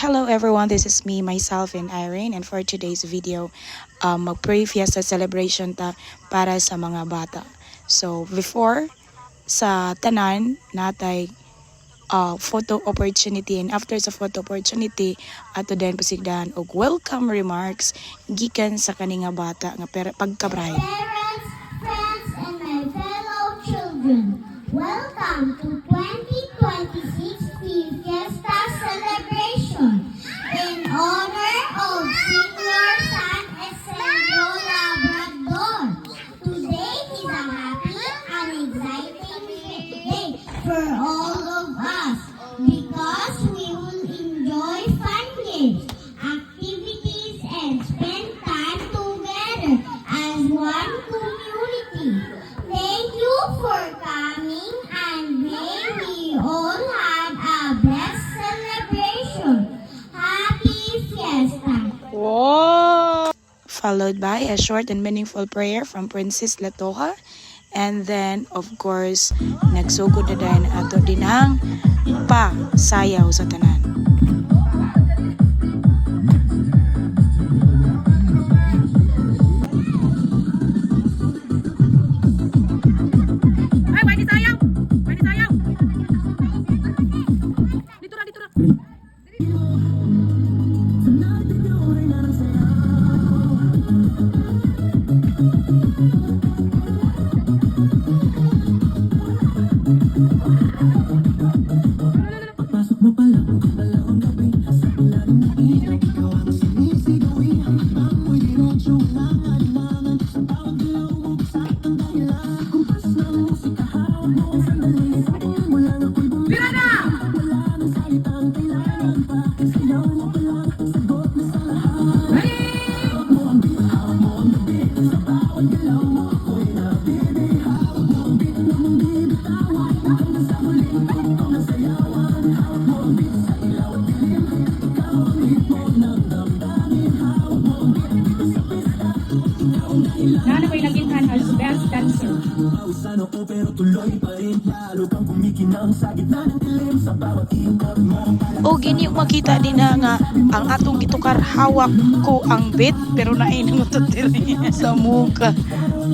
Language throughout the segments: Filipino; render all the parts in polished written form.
Hello everyone, this is me, myself, and Irene, and for today's video, mag-pray fiesta celebration ta para sa mga bata. So, before, sa tanan, natay photo opportunity, and after sa photo opportunity, ato din pasigdahan og welcome remarks gikan sa kaninga bata nga pagkabrahe. Parents, friends, and my fellow children, welcome to 2026 Fiesta Celebration in honor of Senior San Isidro Labrador. Today is a happy and exciting day for all of us because we will enjoy fun games, activities, and spend time together as one community. Thank you for coming, and may we all have a blessed celebration. Happy Fiesta! Wow! Followed by a short and meaningful prayer from Princess Latoha. And then, of course, nagsugod na din ato dinang sayaw sa tanan. Ay, pwede sayaw! Pwede sayaw! Dito na, dito na! Pagpasok mo pa lang ang gabi sa ilalim ng ilaw, ikaw ang sinisigawi. Amoy diretsyo ng alinlangan sa bawat galaw mo, sakit ang dahilan. Kumpas ng musika, hawak mo ang sandali. Mula na ako'y Tira na! wala ng salitang kailangan pa. Sigaw mo pa lang, sagot na sa lahat. Hawak mo ang beat, hawak mo ang gabi. Sa bawat galaw mo, ako'y nabibi. Hawak mo ang beat na mong bibitawan. Hanggang sa muling tugtog ng sayawan. Hawak mo ang beat sa ilaw at dilim. Ikaw ang hipon ng damdamin. Hawak mo ang beat dito sa pista. Ikaw ang dahilan. Nana ko'y naginhan as best dancer. Pausan ako pero tuloy pa rin. Lalo kang kumikinang sa gitna ng dilim. Sa bawat ikot mo. O gini makita din na nga ang atong gitukar hawak ko ang bit pero nainang ito diri sa muka.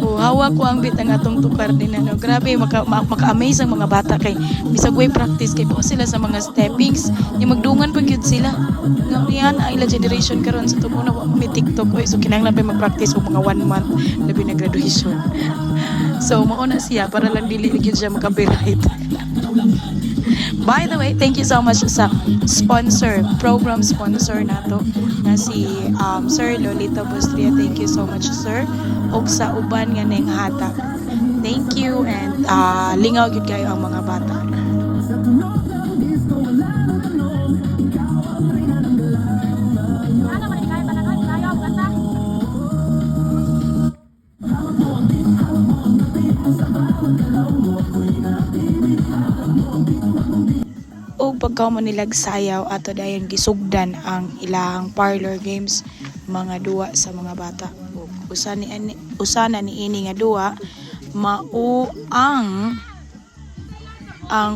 O hawak ko ang bit ang atong tukar din ano. Grabe maka-amaze ang mga bata kay bisag way practice kay po sila sa mga steppings. Yung magdungan pa gyud sila. Nga yan ang ila generation karon sa tubo na may TikTok oy so kinahanglan pa mag-practice og mga 1 month labi na graduation. So mauna siya para lang dili gyud siya maka-copyright. By the way, thank you so much sa program sponsor nato na si Sir Lolito Bustria. Thank you so much, sir. Og sa uban nga ning hatag. Thank you and lingaw gyud kayo ang mga bata. Sa tunog ng disco wala nang tanong. Ikaw ang reyna ng galaw. Nana, maligay pa na kayo. Sayaw, ganda! Hawak mo ang beat, hawak mo ang gabi. Sa bawat galaw mo, ako'y nabibi. Hawak mo ang beat, hawak mo ang beat. Og pagka mo nilag sayaw ato dayon gisugdan ang ilahang parlor games mga duwa sa mga bata. Og usana ni ini nga duwa mao ang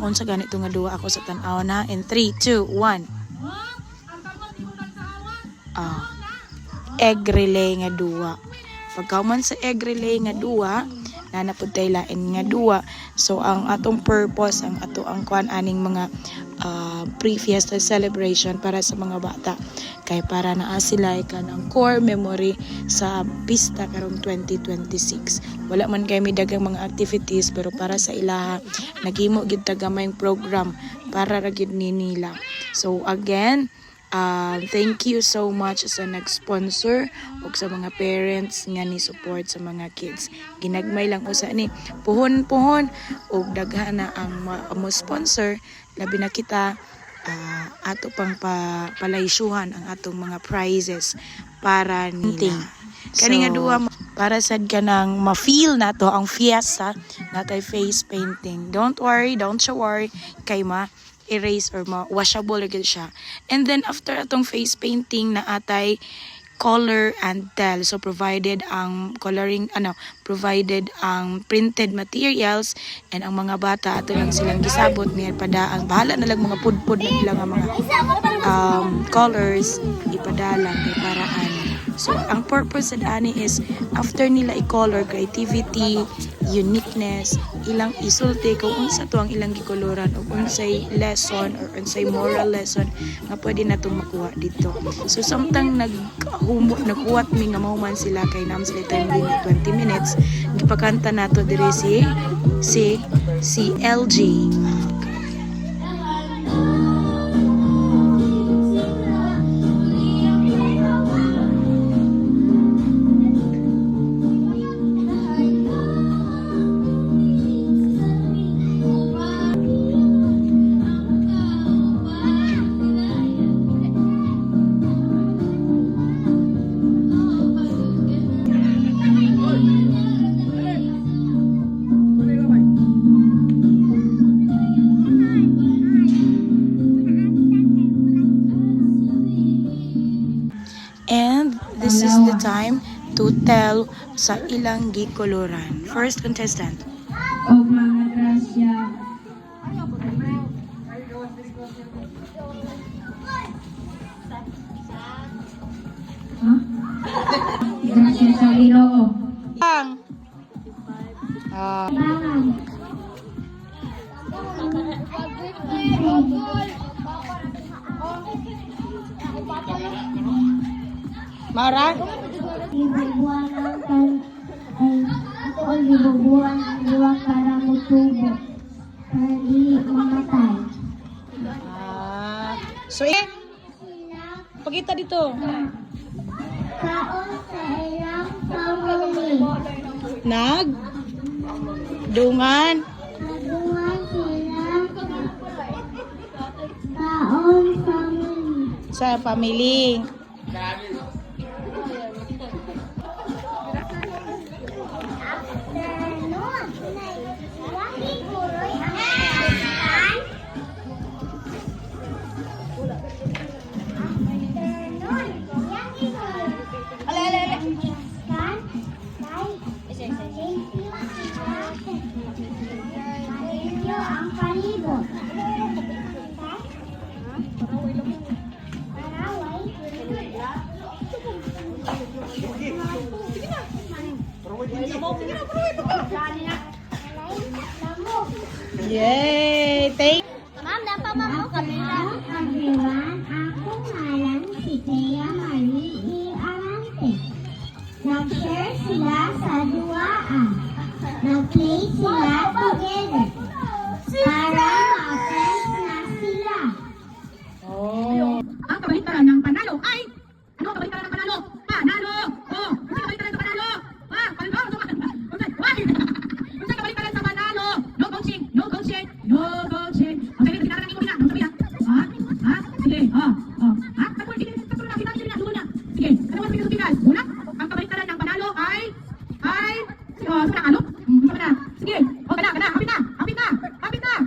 unsa ganito nga duwa ako sa tan-aw na in 3 2 1 egg relay nga duwa. Pagkauman sa egg relay nga duwa nanapod tay lain nga duwa. So ang atong purpose ang kuan aning mga pre-fiesta celebration para sa mga bata kay para naa sila kanang core memory sa pista karong 2026. Wala man kay may daghang mga activities pero para sa ilaha naghimo gyud ta gamayng program para ra gyud nila. So again, thank you so much sa nag-sponsor ug sa mga parents nga ni support sa mga kids. Ginagmay lang usa ni puhon-puhon ug daghan na ang mo sponsor labi na kita ato pang palaysuhan ang atong mga prizes para nila. Kani nga duwa para sad ka nang ma-feel nato ang fiesta natay face painting. Don't worry kay erase or washable gyud siya. And then after atong face painting na atay color and tell. So provided ang provided ang printed materials, and ang mga bata ato lang silang gisabot niya padaan. Bahala na lang mga pudpud na lang ang mga colors ipadala kay paraan. So ang purpose sa ani is after nila i-color, creativity, uniqueness, ilang isulti kung unsa to ang ilang gikoloran o unsay lesson or unsay moral lesson nga pwede natong makuha dito. So samtang naghuwat mi nga mahuman sila kay nam sila time limit 20 minutes, gipakanta nato diri si LG. And this is the time to tell sa ilang gikoloran. First contestant. O mga grasya. Grasya sa Ginoo. Ang Mara? Libubuan ang ako ang libubuan ang luwag para mutubo. Para di mamatay. So, pagkita dito. Kaon sa ilang family. Dungan. Naduhan sila. Kaon family. Sa family. Ang palibot. Yay! Thank Ma'am, napamamo kami na. Everyone, ako ngalan si Thea Marie E. Arante. Nag-share sila sa duwaan. Nag-play sila together. Para ma-friends na sila. Ang kabaliktaran ng panalo ay ano ang kabaliktaran ng panalo? Panalo! Oh, ano ang kabaliktaran sa panalo? Panalo! Ano ang kabaliktaran sa panalo? No coaching! No coaching! No coaching! Ang sabi na mo na, ang sabi na. Sige, Sakto na, kita na, dulo na. Sige, ano ang sige guys? Una, ang kabaliktaran ng panalo ay sabi na ano? Sabi na. Sige, kana, hapit na.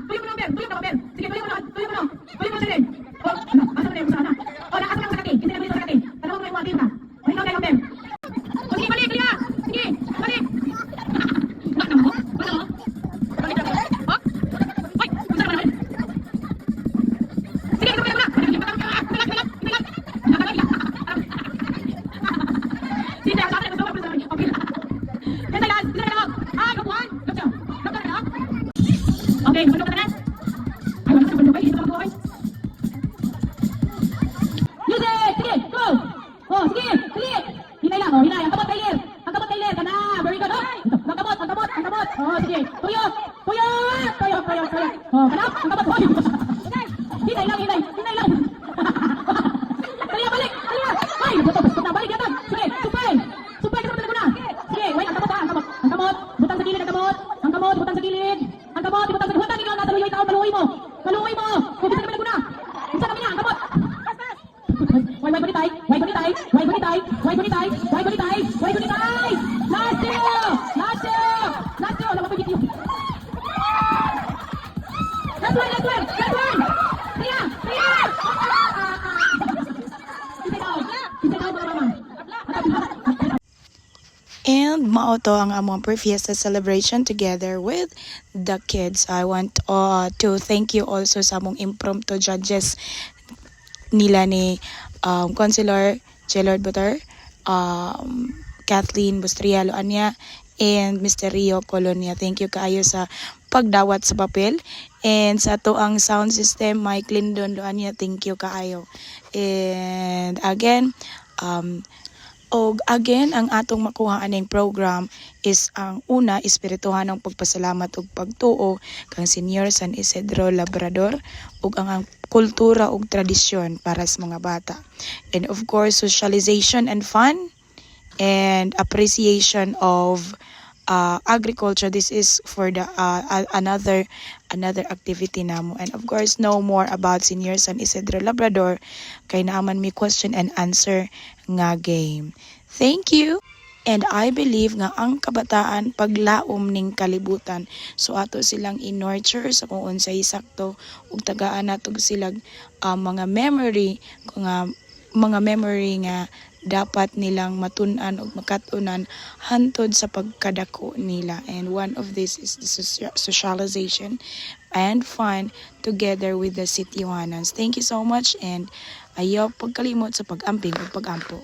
Tuloy mo na, Bel. Sige, tuloy mo na. Tuloy mo na. Basta na yung sana. Nakasa na sa kati. Kasi na sa kati. Tanong mo yung mga ka. Ay, no, Bel. Sige, balik, Lia. Sige, balik. Ano? Balik na. Hoy, kung saan naman? Sige, tuloy mo na. Sige, sa akin, gusto ko. Okay. Yes, guys. Sila na. Group 1. Group 2. Okay, gusto ko na. Ay, wala sa bundok. Ito ako, Music! Sige, go! Oh, sige! Hinay lang, hinay. Ang kabot, Tyler! Kana! Very good, Ang kabot! Oh, sige. Tuyo! Oh, kana? Ang kabot, hoy! Hinay lang! Talia, balik! Ay, butang na, balik yata! Sige, supay! Kita na. Sige, wait, ang kabot! Butang sa gilid, ang kabot! Butang sa gilid! Butang ikaw, nasa luyoy tao, maluhoy mo! Kubit na naman na! Isa kami na, ang kabot! Why bonitay! Last year! Wala pa pagit yun. Last one! Tia! Sit down, mga mama. And mao to ang among pre-fiesta celebration together with the kids. I want to thank you also sa among impromptu judges nila ni Councilor Jelord Butter, Kathleen Bustrialo Anya, and Mr. Rio Colonia. Thank you kaayo sa pagdawat sa papel. And sa to ang sound system, Mike Lindon Doanya, thank you kaayo. And again, ang atong makuha aning program is ang una, espirituhan ng pagpasalamat ug pagtuo kang Senior San Isidro Labrador ug ang kultura ug tradisyon para sa mga bata. And of course, socialization and fun and appreciation of agriculture. This is for the another activity namo. And of course, know more about Senior San Isidro Labrador kay naaman mi question and answer nga game. Thank you. And I believe nga ang kabataan paglaom ning kalibutan. So ato silang in-nurture sa kung unsay sakto ug tagaan nato silang mga memory nga dapat nilang matun-an ug makatunan hantod sa pagkadako nila. And one of this is the socialization and fun together with the City Johanans. Thank you so much, and ayaw pagkalimot sa pag-amping ug pag-ampo.